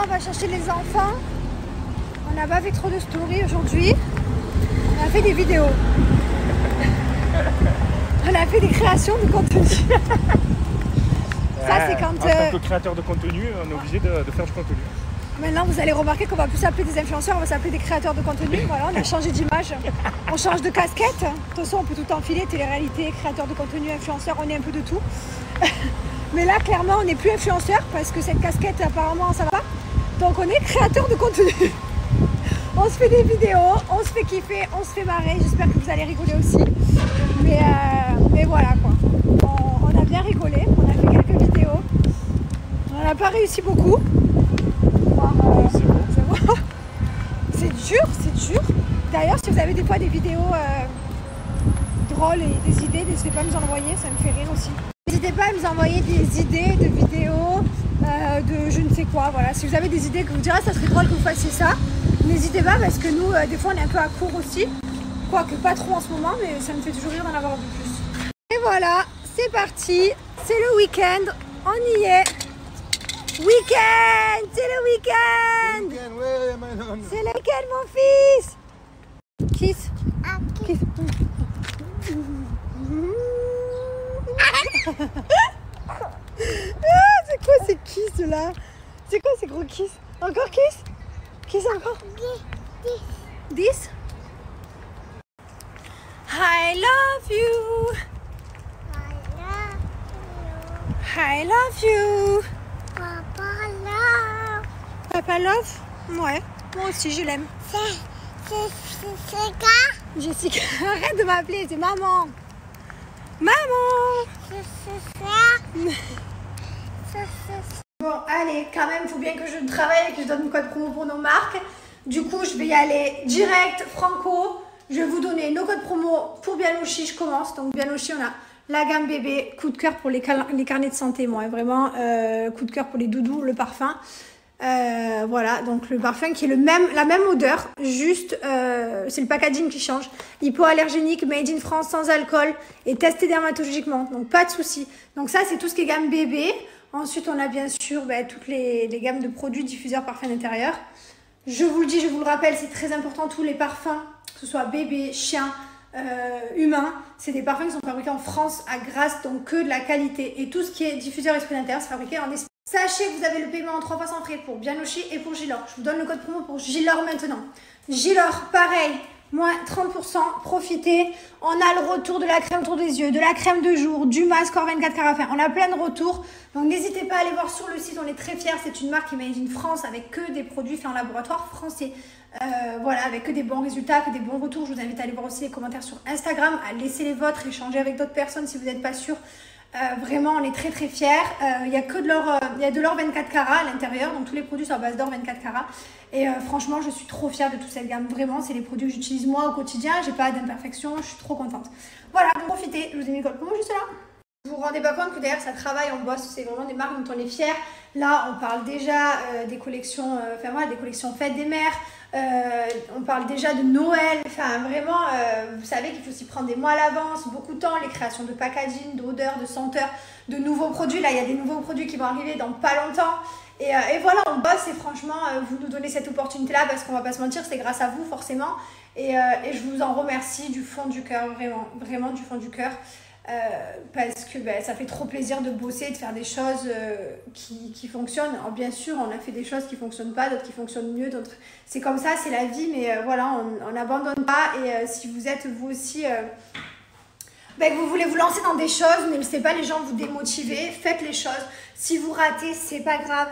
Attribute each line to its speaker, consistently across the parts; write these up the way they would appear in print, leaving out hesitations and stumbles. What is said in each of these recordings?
Speaker 1: on va chercher les enfants. On n'a pas fait trop de stories aujourd'hui. On a fait des vidéos. On a fait des créations de contenu. Ça, c'est quand...
Speaker 2: En tant que créateur de contenu, on est obligé de faire du contenu.
Speaker 1: Maintenant, vous allez remarquer qu'on va plus s'appeler des influenceurs, on va s'appeler des créateurs de contenu. Voilà, on a changé d'image, on change de casquette. De toute façon, on peut tout enfiler, télé-réalité, créateur de contenu, influenceur, on est un peu de tout. Mais là, clairement, on n'est plus influenceur parce que cette casquette, apparemment, ça va pas. Donc, on est créateur de contenu. On se fait des vidéos, on se fait kiffer, on se fait marrer. J'espère que vous allez rigoler aussi. Mais voilà, quoi. On a bien rigolé, on a fait quelques vidéos. On n'a pas réussi beaucoup. C'est dur, c'est dur. D'ailleurs, si vous avez des fois des vidéos drôles et des idées, n'hésitez pas à nous envoyer, ça me fait rire aussi. N'hésitez pas à nous envoyer des idées de vidéos, de je ne sais quoi. Voilà. Si vous avez des idées que vous direz, ça serait drôle que vous fassiez ça, n'hésitez pas parce que nous, des fois, on est un peu à court aussi. Quoique pas trop en ce moment, mais ça me fait toujours rire d'en avoir un peu plus. Et voilà, c'est parti, c'est le week-end, on y est. Week-end, c'est le week-end. C'est le week-end, mon fils. Kiss. Kiss. C'est quoi ces kiss là? C'est quoi ces gros kiss? Encore kiss? Kiss encore? This? I love you. I love you.
Speaker 3: Papa love.
Speaker 1: Papa love? Ouais, moi aussi je l'aime.
Speaker 3: C'est
Speaker 1: Jessica, arrête de m'appeler, c'est maman. Maman. Bon, allez, quand même, il faut bien que je travaille et que je donne mon code promo pour nos marques. Du coup, je vais y aller direct, franco. Je vais vous donner nos codes promo pour Bianochi. Je commence. Donc, Bianochi, on a la gamme bébé. Coup de cœur pour les carnets de santé, moi. Vraiment, coup de cœur pour les doudous, le parfum. Voilà, donc le parfum qui est la même odeur, juste c'est le packaging qui change. Hypoallergénique, made in France, sans alcool et testé dermatologiquement, donc pas de souci. Donc ça, c'est tout ce qui est gamme bébé. Ensuite, on a bien sûr toutes les gammes de produits diffuseurs parfums d'intérieur. Je vous le dis, je vous le rappelle, c'est très important, tous les parfums, que ce soit bébé, chien, humain, c'est des parfums qui sont fabriqués en France à Grasse, donc que de la qualité. Et tout ce qui est diffuseur esprit d'intérieur, c'est fabriqué en Espagne. Sachez que vous avez le paiement en 3 fois sans frais pour Bianochi et pour Gilor. Je vous donne le code promo pour Gilor maintenant. Gilor, pareil, moins 30%, profitez. On a le retour de la crème autour des yeux, de la crème de jour, du masque hors 24 carats. Enfin, on a plein de retours. Donc n'hésitez pas à aller voir sur le site, on est très fiers. C'est une marque qui est made in France avec que des produits faits en laboratoire français. Voilà, avec que des bons résultats, que des bons retours. Je vous invite à aller voir aussi les commentaires sur Instagram, à laisser les vôtres, échanger avec d'autres personnes si vous n'êtes pas sûr. Vraiment, on est très très fiers. Il y a que de l'or 24 carats à l'intérieur, donc tous les produits sont à base d'or 24 carats. Et franchement, je suis trop fière de toute cette gamme. Vraiment, c'est les produits que j'utilise moi au quotidien. J'ai pas d'imperfection, je suis trop contente. Voilà, donc profitez. Je vous ai mis le code promo juste là. Vous vous rendez pas compte que derrière ça travaille, on bosse, c'est vraiment des marques dont on est fiers. Là, on parle déjà des collections, des collections fêtes des mères. On parle déjà de Noël. Enfin, vraiment, vous savez qu'il faut s'y prendre des mois à l'avance, beaucoup de temps. Les créations de packaging, d'odeurs, de senteurs, de nouveaux produits. Là, il y a des nouveaux produits qui vont arriver dans pas longtemps. Et voilà, on bosse et franchement, vous nous donnez cette opportunité-là parce qu'on va pas se mentir, c'est grâce à vous forcément. Et je vous en remercie du fond du cœur, vraiment, vraiment du fond du cœur. Parce que ça fait trop plaisir de bosser, de faire des choses qui fonctionnent. Alors, bien sûr, on a fait des choses qui fonctionnent pas, d'autres qui fonctionnent mieux, d'autres... C'est comme ça, c'est la vie, mais voilà, on n'abandonne pas. Et si vous êtes vous aussi... que vous voulez vous lancer dans des choses, ne laissez pas les gens vous démotiver, faites les choses. Si vous ratez, c'est pas grave,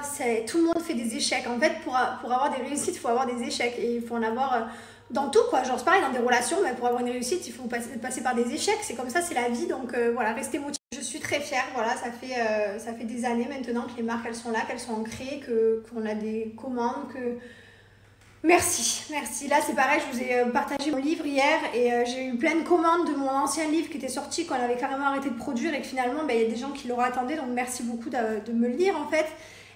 Speaker 1: tout le monde fait des échecs. En fait, pour avoir des réussites, il faut avoir des échecs et il faut en avoir... dans tout quoi, genre c'est pareil dans des relations, mais pour avoir une réussite il faut passer par des échecs, c'est comme ça, c'est la vie, donc voilà, restez motivés. Je suis très fière, voilà, ça fait des années maintenant que les marques elles sont là, qu'elles sont ancrées, qu'on a des commandes, que... Merci. Là c'est pareil, je vous ai partagé mon livre hier et j'ai eu plein de commandes de mon ancien livre qui était sorti quand on avait carrément arrêté de produire et que finalement il y a des gens qui l'auraient attendu, donc merci beaucoup de me le lire en fait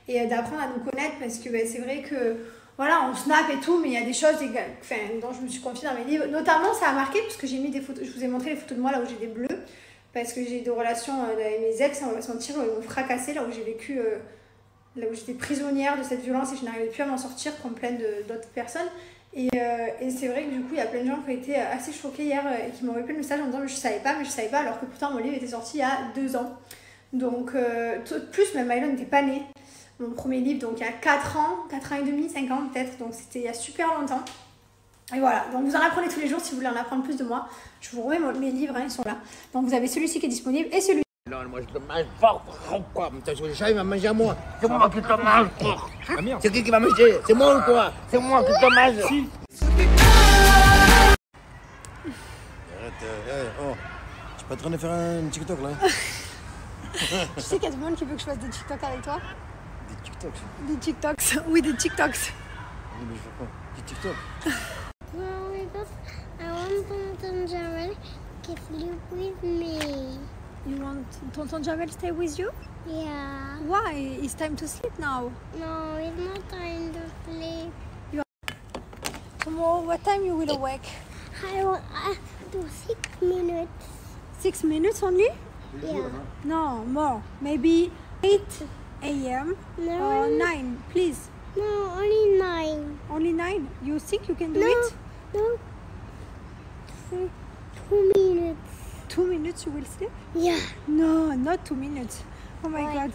Speaker 1: et d'apprendre à nous connaître parce que c'est vrai que voilà, on snap et tout, mais il y a des choses dont je me suis confiée dans mes livres. Notamment, ça a marqué parce que j'ai mis des photos, je vous ai montré les photos de moi là où j'ai des bleus, parce que j'ai des relations avec mes ex, on va se mentir, ils m'ont fracassé là où j'ai vécu là où j'étais prisonnière de cette violence et je n'arrivais plus à m'en sortir comme plein d'autres personnes. Et c'est vrai que du coup, il y a plein de gens qui ont été assez choqués hier et qui m'ont envoyé plein de messages en disant mais je savais pas, alors que pourtant mon livre était sorti il y a 2 ans. Donc, plus même Mylon n'était pas né. Mon premier livre, donc il y a 4 ans et demi, 5 ans peut-être, donc c'était il y a super longtemps. Et voilà, donc vous en apprenez tous les jours si vous voulez en apprendre plus de moi. Je vous remets mes livres, hein, ils sont là. Donc vous avez celui-ci qui est disponible et celui.
Speaker 4: Non, moi je te mange pas, quoi. Le chat il va manger à moi. C'est moi qui te mange, quoi.
Speaker 2: Ah merde.
Speaker 4: C'est qui va manger? C'est moi ou quoi? C'est moi qui te mange.
Speaker 2: Si.
Speaker 5: Arrête, oh. Tu es pas en train de faire un TikTok là?
Speaker 1: Tu sais qu'il y a tout le monde qui veut que je fasse des TikTok avec toi?
Speaker 5: Des TikToks?
Speaker 1: Des TikToks, oui des TikToks.
Speaker 5: Oui, mais je veux pas. Des TikTok?
Speaker 3: No, because I want Tonton Jamel to sleep with me.
Speaker 1: You want Tonton Jamel stay with you?
Speaker 3: Yeah.
Speaker 1: Why? It's time to sleep now.
Speaker 3: No, it's not time to sleep.
Speaker 1: Tomorrow, what time you will awake?
Speaker 3: I want to 6 minutes.
Speaker 1: 6 minutes only?
Speaker 3: Yeah.
Speaker 1: No, more. Maybe 8 a.m.
Speaker 3: No,
Speaker 1: or 9, please.
Speaker 3: no, only 9.
Speaker 1: Only 9? You think you can do
Speaker 3: No,
Speaker 1: it?
Speaker 3: no. 2 minutes.
Speaker 1: 2 minutes you will sleep?
Speaker 3: Yeah.
Speaker 1: No, not 2 minutes. Oh my
Speaker 3: Why?
Speaker 1: god.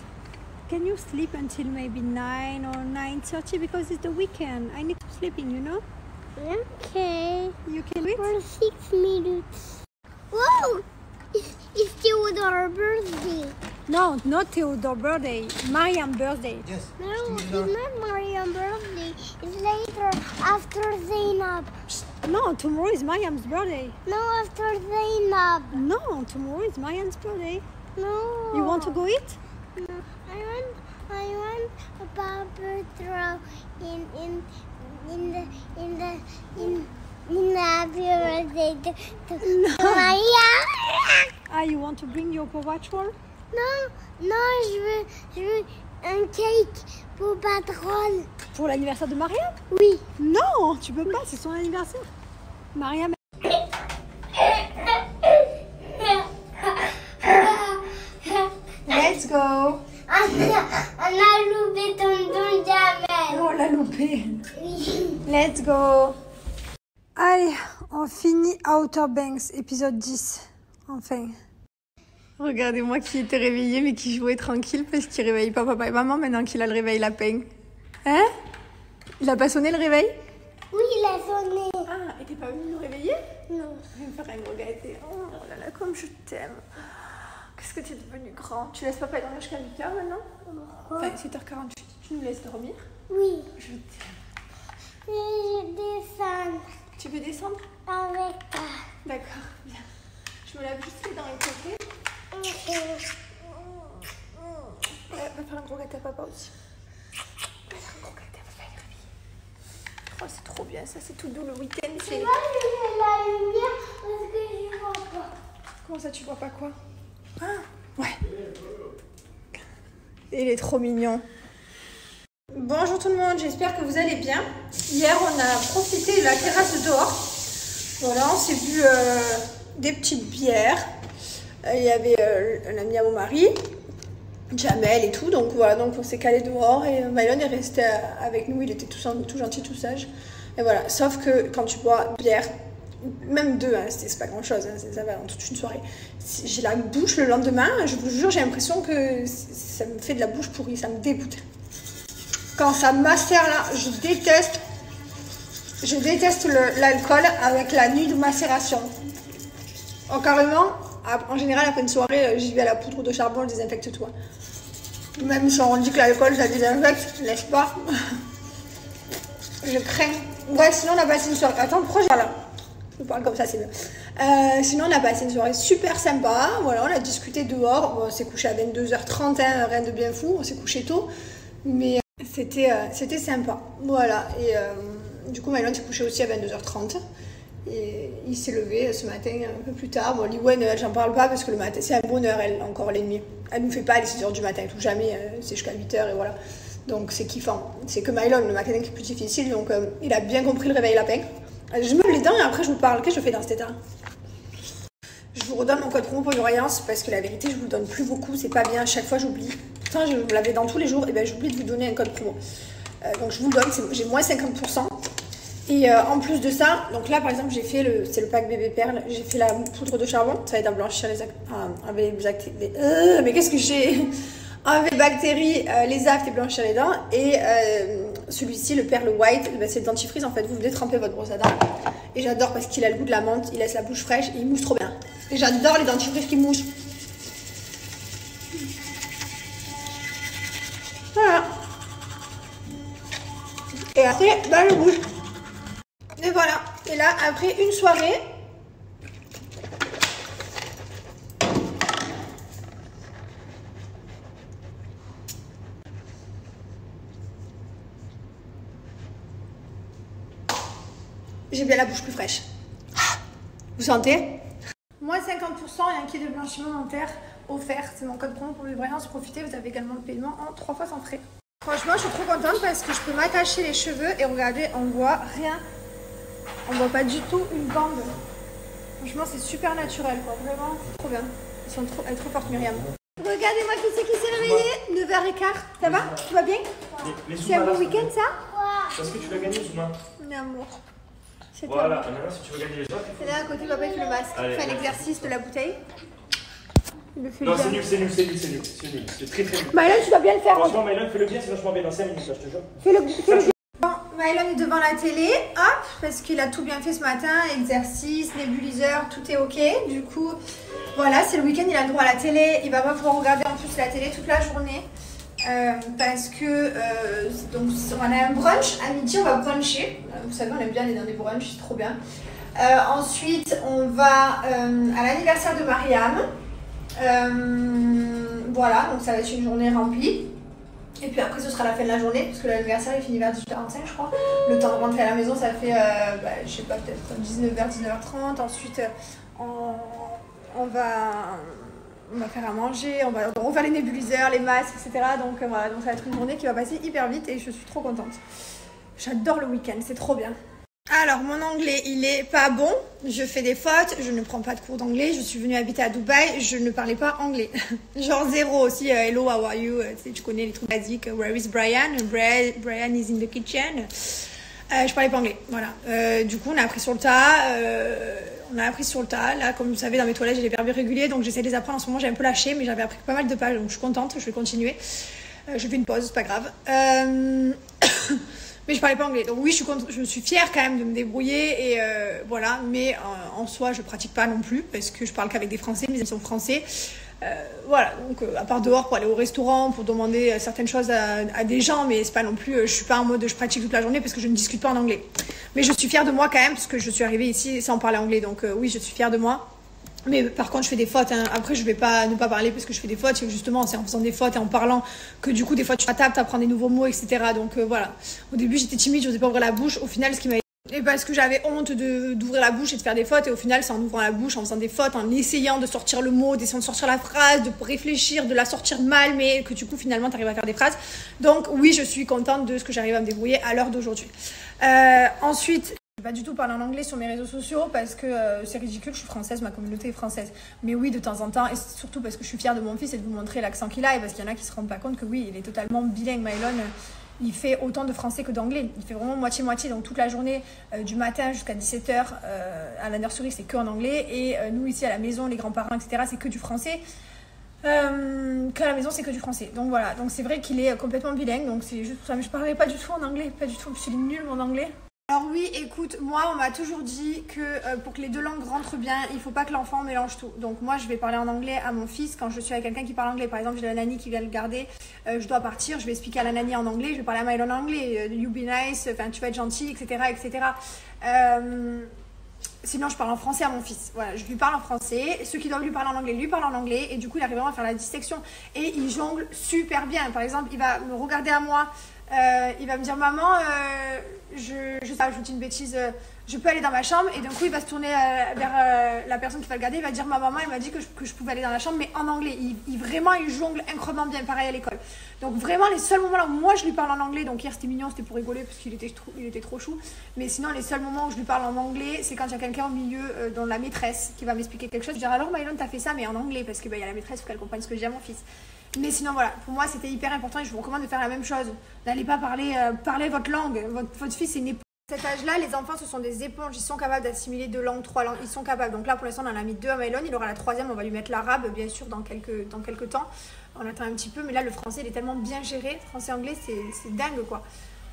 Speaker 1: Can you sleep until maybe 9 or 9:30 because it's the weekend? I need to sleeping, you know?
Speaker 3: Okay.
Speaker 1: You can do it?
Speaker 3: For 6 minutes. Whoa! It's Theodore's birthday.
Speaker 1: No, not Theodore birthday. Mariam's birthday.
Speaker 5: Yes.
Speaker 3: No, it's not Mariam's birthday. It's later after Zainab.
Speaker 1: No, tomorrow is Mariam's birthday.
Speaker 3: No, after Zainab.
Speaker 1: No, tomorrow is Mariam's birthday.
Speaker 3: No.
Speaker 1: You want to go eat?
Speaker 3: No. I want a paper throw in happy birthday to Maria.
Speaker 1: Ah, you want to bring your Paw Patrol?
Speaker 3: Non, je veux un cake pour Patrol.
Speaker 1: Pour l'anniversaire de Mariam?
Speaker 3: Oui.
Speaker 1: Non, tu peux pas, c'est son anniversaire. Mariam. Let's go.
Speaker 3: On a loupé Tonton Jamel.
Speaker 1: Oh, on l'a loupé.
Speaker 3: Oui.
Speaker 1: Let's go. Allez, on finit Outer Banks, épisode 10. Enfin. Regardez-moi qui était réveillé mais qui jouait tranquille parce qu'il réveille pas papa et maman maintenant qu'il a le réveil lapin. Hein? Il a pas sonné le réveil?
Speaker 3: Oui, il a sonné.
Speaker 1: Ah, et t'es pas venu nous réveiller?
Speaker 3: Non.
Speaker 1: Je vais me faire un gros gâté. Oh là là, comme je t'aime. Qu'est-ce que t'es devenu grand? Tu laisses papa dormir jusqu'à 8h maintenant? Enfin, 7h48. Tu nous laisses dormir?
Speaker 3: Oui.
Speaker 1: Je t'aime.
Speaker 3: Je descends
Speaker 1: Tu veux descendre?
Speaker 3: avec toi.
Speaker 1: D'accord, bien. Je me lave juste les dents et côté. Va faire un gros gâteau à papa aussi. Va faire un gros gâteau à papa, il est réveillé. Oh, c'est trop bien, ça, c'est tout doux le week-end.
Speaker 3: Tu vas allumer la lumière parce que je vois pas.
Speaker 1: Comment ça, tu vois pas quoi? Ah, ouais. Il est trop mignon. Bonjour tout le monde, j'espère que vous allez bien. Hier, on a profité de la terrasse dehors. Voilà, on s'est bu des petites bières. Il y avait un ami à mon mari, Jamel et tout. Donc voilà, donc on s'est calé dehors et Mylon est resté avec nous. Il était tout gentil, tout sage. Et voilà, sauf que quand tu bois bière, même deux, hein, c'est pas grand chose, hein, ça va dans toute une soirée. J'ai la bouche le lendemain, je vous jure, j'ai l'impression que ça me fait de la bouche pourrie, ça me dégoûte. Quand ça macère là, je déteste l'alcool avec la nuit de macération. Oh, carrément, en général, après une soirée, j'y vais à la poudre de charbon, je désinfecte tout. Même si on dit que l'alcool, ça désinfecte, n'est-ce pas? Je crains. Ouais, sinon on a passé une soirée. Attends, pourquoi j'ai là? Je parle comme ça, c'est mieux. Sinon, on a passé une soirée super sympa. Voilà, on a discuté dehors. Bon, on s'est couché à 22h30, hein, rien de bien fou. On s'est couché tôt. Mais c'était sympa. Voilà. Et du coup, Mylon s'est couché aussi à 22h30. Et il s'est levé ce matin un peu plus tard. Bon, Liwen, j'en parle pas parce que le matin, c'est un bonheur, elle, encore l'ennemi. Elle nous fait pas les 6h du matin, tout jamais. C'est jusqu'à 8h et voilà. Donc, c'est kiffant. C'est que Mylon, le matin, qui est plus difficile. Donc, il a bien compris le réveil lapin. Je me lave les dents et après je vous parle. Qu'est-ce que je fais dans cet état? Je vous redonne mon code promo pour l'urgence parce que la vérité, je vous le donne plus beaucoup. C'est pas bien. Chaque fois, j'oublie. Pourtant, je vous l'avais dans tous les jours. Et ben, j'oublie de vous donner un code promo. Donc, je vous le donne. J'ai moins 50%. Et en plus de ça, donc là, par exemple, j'ai fait c'est le pack bébé perle. J'ai fait la poudre de charbon. Ça va être à blanchir mais qu'est-ce que j'ai enlever les bactéries, les aftes et blanchir les dents. Et celui-ci, le perle white, c'est le dentifrice. En fait, vous détrempez votre brosse à dents. Et j'adore parce qu'il a le goût de la menthe, il laisse la bouche fraîche et il mousse trop bien. Et j'adore les dentifrices qui moussent. Voilà. Et après, bah, je bouge. Et voilà. Et là, après une soirée, j'ai bien la bouche plus fraîche. Vous sentez? Moins 50% et un kit de blanchiment dentaire offert. C'est mon code promo pour les voyances. Profitez, vous avez également le paiement en 3 fois sans frais. Franchement, je suis trop contente parce que je peux m'attacher les cheveux et regardez, on voit rien. On voit pas du tout une bande. Franchement, c'est super naturel, quoi. Vraiment, trop bien. Elle est trop forte, Myriam. Regardez-moi qui c'est qui s'est réveillé. 9h15. Ça va? Tout va bien? C'est un bon week-end, ça?
Speaker 2: Parce que tu l'as gagné, Zouma.
Speaker 1: Mon amour.
Speaker 2: Voilà, maintenant si tu veux gagner les autres, il faut...
Speaker 1: Et là à côté, papa il fait le masque. Il fait l'exercice de la bouteille. Il le fait
Speaker 2: non,
Speaker 1: bien.
Speaker 2: c'est nul. C'est très nul.
Speaker 1: Maëlon, tu dois bien le faire.
Speaker 2: Franchement, Maëlon, fais-le bien, c'est vachement bien dans 5 minutes, là, je te jure.
Speaker 1: Fais-le bien. Bon, Maëlon est devant la télé, hop, parce qu'il a tout bien fait ce matin. Exercice, nébuliseur, tout est ok. Du coup, voilà, c'est le week-end, il a le droit à la télé. Il va pas pouvoir regarder en plus la télé toute la journée. Parce que donc on a un brunch à midi, on va bruncher. Vous savez, on aime bien aller dans des brunchs, c'est trop bien. Ensuite, on va à l'anniversaire de Mariam. Voilà, donc ça va être une journée remplie. Et puis après, ce sera la fin de la journée, parce que l'anniversaire il finit vers 18h45, je crois. Le temps de rentrer à la maison, ça fait, je sais pas, peut-être 19h, 19h30. Ensuite, on va faire à manger, on va refaire les nébuliseurs, les masques, etc. Donc voilà, donc ça va être une journée qui va passer hyper vite et je suis trop contente. J'adore le week-end, c'est trop bien. Alors, mon anglais, il est pas bon. Je fais des fautes, je ne prends pas de cours d'anglais. Je suis venue habiter à Dubaï, je ne parlais pas anglais. Genre zéro aussi. Hello, how are you? Tu connais les trucs basiques. Where is Brian? Brian is in the kitchen. Je parlais pas anglais, voilà. Du coup, on a appris sur le tas. Là, comme vous savez, dans mes toilettes, j'ai les verbes irréguliers, donc j'essaie de les apprendre. En ce moment, j'ai un peu lâché, mais j'avais appris pas mal de pages, donc je suis contente. Je vais continuer. Je fais une pause, c'est pas grave. Mais je parlais pas anglais, donc oui, je suis fière quand même de me débrouiller et voilà. Mais en soi, je pratique pas non plus parce que je parle qu'avec des Français, mes amis sont français. Voilà, donc à part dehors pour aller au restaurant, pour demander certaines choses à des gens, mais c'est pas non plus, je suis pas en mode je pratique toute la journée parce que je ne discute pas en anglais. Mais je suis fière de moi quand même parce que je suis arrivée ici sans parler anglais, donc oui, je suis fière de moi. Mais par contre, je fais des fautes. Hein. Après, je vais pas ne pas parler parce que je fais des fautes. Justement, c'est en faisant des fautes et en parlant que du coup, des fois, tu t'adaptes, tu apprends des nouveaux mots, etc. Donc voilà. Au début, j'étais timide, je n'osais pas ouvrir la bouche. Au final, ce qui m'a et parce que j'avais honte d'ouvrir la bouche et de faire des fautes. Et au final, c'est en ouvrant la bouche, en faisant des fautes, en essayant de sortir le mot, d'essayer de sortir la phrase, de réfléchir, de la sortir mal, mais que du coup, finalement, tu arrives à faire des phrases. Donc oui, je suis contente de ce que j'arrive à me débrouiller à l'heure d'aujourd'hui. Ensuite, je ne vais pas du tout parler en anglais sur mes réseaux sociaux parce que c'est ridicule, je suis française, ma communauté est française. Mais oui, de temps en temps, et surtout parce que je suis fière de mon fils et de vous montrer l'accent qu'il a, et parce qu'il y en a qui ne se rendent pas compte que oui, il est totalement bilingue. Maëlon, il fait autant de français que d'anglais. Il fait vraiment moitié-moitié, donc toute la journée, du matin jusqu'à 17h, à la nursery, c'est que en anglais. Et nous, ici, à la maison, les grands-parents, etc., c'est que du français. Qu'à la maison, c'est que du français. Donc voilà, donc c'est vrai qu'il est complètement bilingue, donc c'est juste pour ça. Mais je ne parlerai pas du tout en anglais, pas du tout, je suis nulle mon anglais. Alors oui, écoute, moi on m'a toujours dit que pour que les deux langues rentrent bien, il faut pas que l'enfant mélange tout. Donc moi je vais parler en anglais à mon fils quand je suis avec quelqu'un qui parle anglais. Par exemple, j'ai la nanny qui vient le garder, je dois partir, je vais expliquer à la nanny en anglais, je vais parler à Maëlon en anglais, you be nice, enfin tu vas être gentil, etc. etc. Sinon je parle en français à mon fils, voilà, je lui parle en français, ceux qui doivent lui parler en anglais lui parlent en anglais et du coup il arrive vraiment à faire la distinction et il jongle super bien. Par exemple, il va me regarder à moi, il va me dire maman, je vous dis une bêtise, je peux aller dans ma chambre et d'un coup il va se tourner vers la personne qui va le garder, il va dire ma maman elle m'a dit que je pouvais aller dans la chambre mais en anglais. Vraiment il jongle incroyablement bien, pareil à l'école. Donc vraiment les seuls moments là où moi je lui parle en anglais, donc hier c'était mignon, c'était pour rigoler parce qu'il était trop chou, mais sinon les seuls moments où je lui parle en anglais c'est quand il y a quelqu'un au milieu, dont la maîtresse qui va m'expliquer quelque chose. Je vais dire alors Mylon t'as fait ça mais en anglais parce que y a la maîtresse, il faut qu'elle comprenne ce que je dis à mon fils. Mais sinon voilà, pour moi c'était hyper important et je vous recommande de faire la même chose. N'allez pas parler votre langue, votre fils est une éponge. À cet âge-là, les enfants ce sont des éponges, ils sont capables d'assimiler 2 langues, 3 langues, ils sont capables. Donc là pour l'instant on en a mis 2 à Mylon, il aura la 3e, on va lui mettre l'arabe bien sûr dans quelques temps. On attend un petit peu, mais là le français il est tellement bien géré, français-anglais c'est dingue quoi.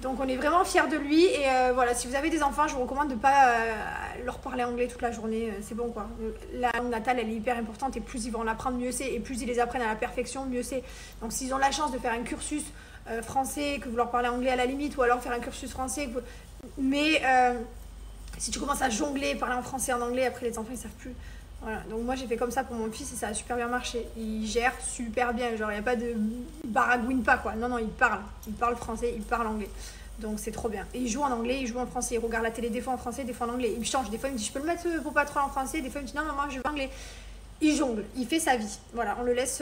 Speaker 1: Donc on est vraiment fiers de lui et voilà, si vous avez des enfants, je vous recommande de ne pas leur parler anglais toute la journée, c'est bon quoi. La langue natale elle est hyper importante et plus ils vont l'apprendre mieux c'est, et plus ils les apprennent à la perfection mieux c'est. Donc s'ils ont la chance de faire un cursus français, que vous leur parlez anglais à la limite, ou alors faire un cursus français, mais si tu commences à jongler, parler en français, en anglais, après les enfants ils savent plus. Voilà, donc moi j'ai fait comme ça pour mon fils et ça a super bien marché. Il gère super bien, genre il n'y a pas de... Il baragouine pas quoi, non, il parle français, il parle anglais. Donc c'est trop bien. Et il joue en anglais, il joue en français, il regarde la télé des fois en français, des fois en anglais. Il me change, des fois il me dit je peux le mettre pour pas trop en français, des fois il me dit non maman je veux en anglais. Il jongle, il fait sa vie, voilà, on le laisse,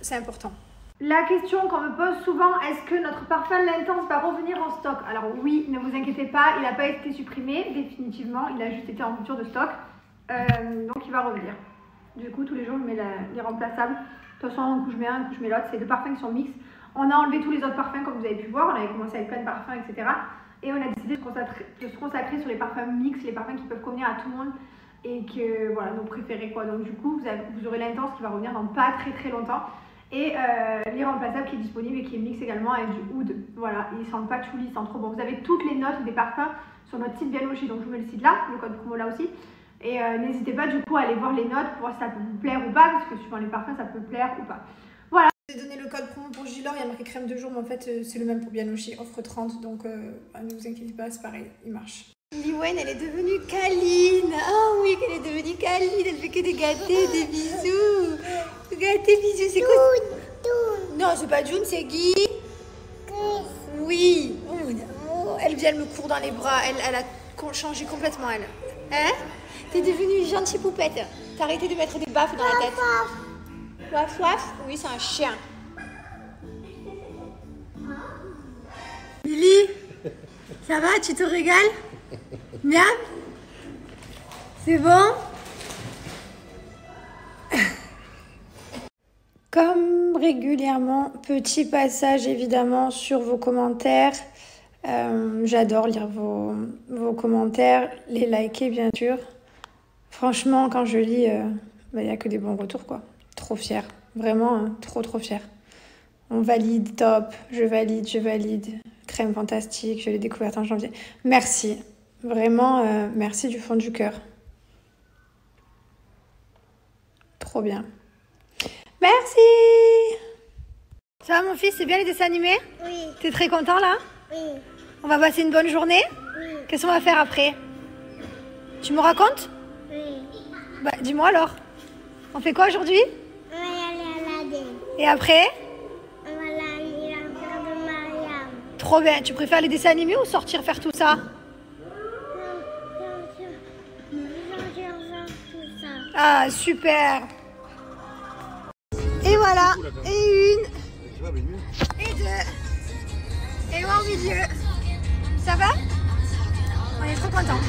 Speaker 1: c'est important. La question qu'on me pose souvent, est-ce que notre parfum L'Intense va revenir en stock? Alors oui, ne vous inquiétez pas, il n'a pas été supprimé définitivement, il a juste été en rupture de stock. Donc il va revenir. Du coup tous les jours je mets les remplaçables. De toute façon un coup je mets un coup je mets l'autre. C'est 2 parfums qui sont mix. On a enlevé tous les autres parfums comme vous avez pu voir. On avait commencé avec plein de parfums etc. Et on a décidé de se consacrer sur les parfums mix, les parfums qui peuvent convenir à tout le monde. Et que voilà, nos préférés quoi. Donc du coup vous aurez l'Intense qui va revenir dans pas très longtemps. Et l'irremplaçable qui est disponible et qui est mix également avec du oud. Voilà, ils sentent patchouli, ils sentent trop bon. Vous avez toutes les notes des parfums sur notre site Bien Logis. Donc je vous mets le site là, le code promo là aussi. Et n'hésitez pas du coup à aller voir les notes pour voir si ça peut vous plaire ou pas, parce que suivant les parfums ça peut plaire ou pas. Voilà. J'ai donné le code promo pour Gilor, il y a marqué crème de jour, mais en fait c'est le même pour Bien Logis, offre 30, donc ne vous inquiétez pas, c'est pareil, il marche. Liwen, elle est devenue câline. Oh oui, elle est devenue câline, elle fait que des gâtés, des bisous. Gâtés, bisous, c'est quoi? Non, c'est pas June, c'est Guy. Oui. Oh, elle vient, elle me court dans les bras, elle a changé complètement, elle. Hein? T'es devenue gentille poupette. T'as arrêté de mettre des baffes dans la tête. Waf waf? Oui, c'est un chien. Lily, ça va? Tu te régales? Miam? C'est bon? Comme régulièrement, petit passage évidemment sur vos commentaires. J'adore lire vos commentaires, les liker bien sûr. Franchement, quand je lis, il n'y a que des bons retours quoi. Trop fière, vraiment hein, trop fière. On valide, top, je valide. Crème fantastique, je l'ai découverte en janvier. Merci, vraiment merci du fond du cœur. Trop bien. Merci. Ça va mon fils, c'est bien les dessins animés?
Speaker 3: Oui.
Speaker 1: T'es très content là?
Speaker 3: Oui.
Speaker 1: On va passer une bonne journée?
Speaker 3: Oui.
Speaker 1: Qu'est-ce qu'on va faire après? Tu me racontes?
Speaker 3: Oui.
Speaker 1: Bah dis-moi alors. On fait quoi aujourd'hui?
Speaker 3: On va y aller à Aladdin.
Speaker 1: Et après?
Speaker 3: On va aller à l'enfant de Mariam.
Speaker 1: Trop bien. Tu préfères les dessins animés ou sortir faire tout ça?
Speaker 3: Tout ça.
Speaker 1: Ah super. Et voilà. Et une. Et deux. Et moi au milieu. Ça va? On est trop contents.